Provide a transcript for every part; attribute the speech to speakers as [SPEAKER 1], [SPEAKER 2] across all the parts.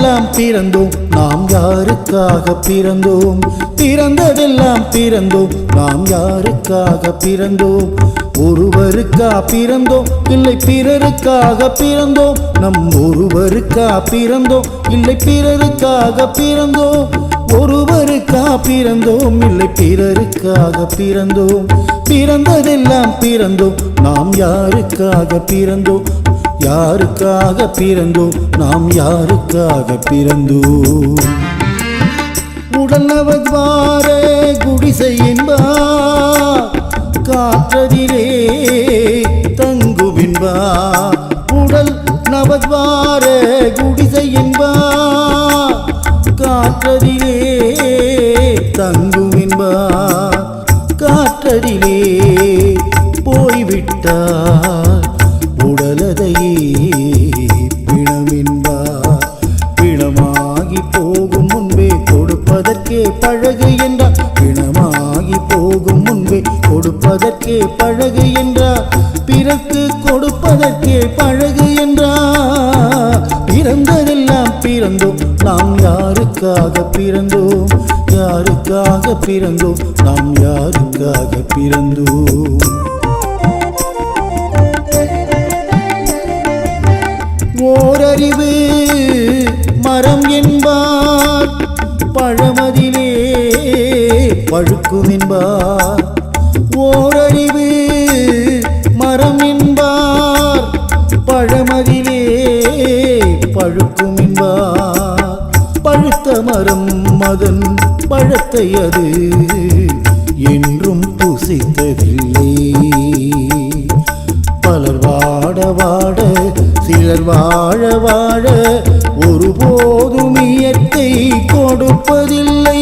[SPEAKER 1] பிறந்ததெல்லாம் பிறந்தோம் நாம் யாருக்காக பிறந்தோம்? பிறந்ததெல்லாம் பிறந்தோம் நாம் யாருக்காக பிறந்தோம்? ஒருவருக்கா பிறந்தோம் இல்லை பிறருக்காக பிறந்தோம்? நம் ஒருவருக்கா பிறந்தோம் இல்லை பிறருக்காக பிறந்தோம்? ஒருவருக்கா பிறந்தோம் இல்லை பிறருக்காக பிறந்தோம்? பிறந்ததெல்லாம் பிறந்தோம் நாம் யாருக்காக பிறந்தோம்? யாருக்காக பிறந்தோம் நாம் யாருக்காக பிறந்தோம்? உடல் நவத்வார குடிசை என்பார் காற்றதிலே தங்குவின்பார். உடல் நவத்வார குடிசை என்பார் காற்றதிலே தங்குவின்பார். காற்றதிலே போய்விட்டார் உடலதையே பிணமென்பார். பிணமாகி போகும் முன்பே கொடுப்பதற்கே பழகு என்றார். பிணமாகி போகும் முன்பே கொடுப்பதற்கே பழகு என்றார். பிறர்க்கு கொடுப்பதற்கே பழகு என்றார். பிறந்ததெல்லாம் பிறந்தோம் நாம் யாருக்காக பிறந்தோம்? யாருக்காக பிறந்தோம் நாம் யாருக்காக பிறந்தோம்? ஓரறிவு மரம் என்பார் பழமதிலே பழுக்கும் என்பார். ஓரறிவு மரம் என்பார் பழமதிலே பழுக்கும் என்பார். பழுத்த மரம் அதன் பழத்தை அது என்றும் புசித்ததில்லை. பலர் வாட வாட சிலர் வாழ வாழ ஒருபோதும் இயற்கை கொடுப்பதில்லை.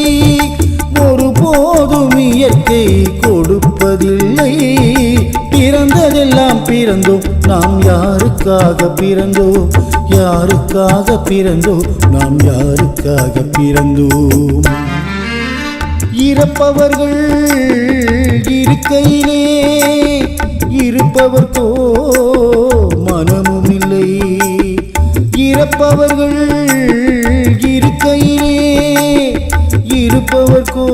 [SPEAKER 1] ஒருபோதும் இயற்கை கொடுப்பதில்லை. பிறந்ததெல்லாம் பிறந்தோம் நாம் யாருக்காக பிறந்தோம்? யாருக்காக பிறந்தோம் நாம் யாருக்காக பிறந்தோம்? இறப்பவர்கள் இருக்கையிலே இருப்பவர்க்கோ மனமும் இல்லை. இறப்பவர்கள் இருக்கையிலே இருப்பவர்க்கோ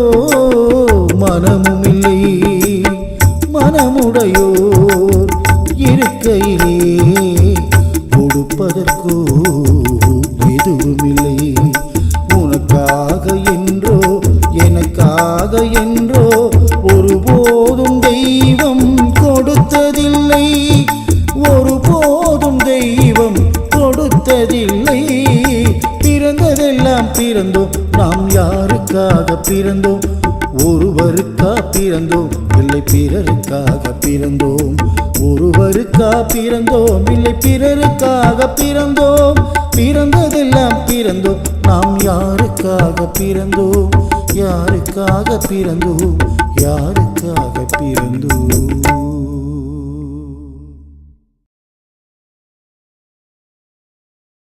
[SPEAKER 1] மனமும் இல்லை. மனமுடையோர் இருக்கையிலே கொடுப்பதற்கோ எதுவும் இல்லை. உனக்காக என்றோ எனக்காக என்றோ ஒருபோதும் தெய்வம் கொடுத்ததில்லை. ஒருபோதும் தெய்வம் கொடுத்ததில்லை. பிறந்ததெல்லாம் பிறந்தோம் நாம் யாருக்காக பிறந்தோம்? ஒருவருக்கா பிறந்தோம் இல்லை பிறருக்காக பிறந்தோம்? ஒருவருக்கா பிறந்தோம் இல்லை பிறருக்காக பிறந்தோம்? பிறந்ததெல்லாம் பிறந்தோம் நாம் யாருக்காக பிறந்தோம்? யாருக்காக பிறந்தோம்? யாருக்காக பிறந்தோம்?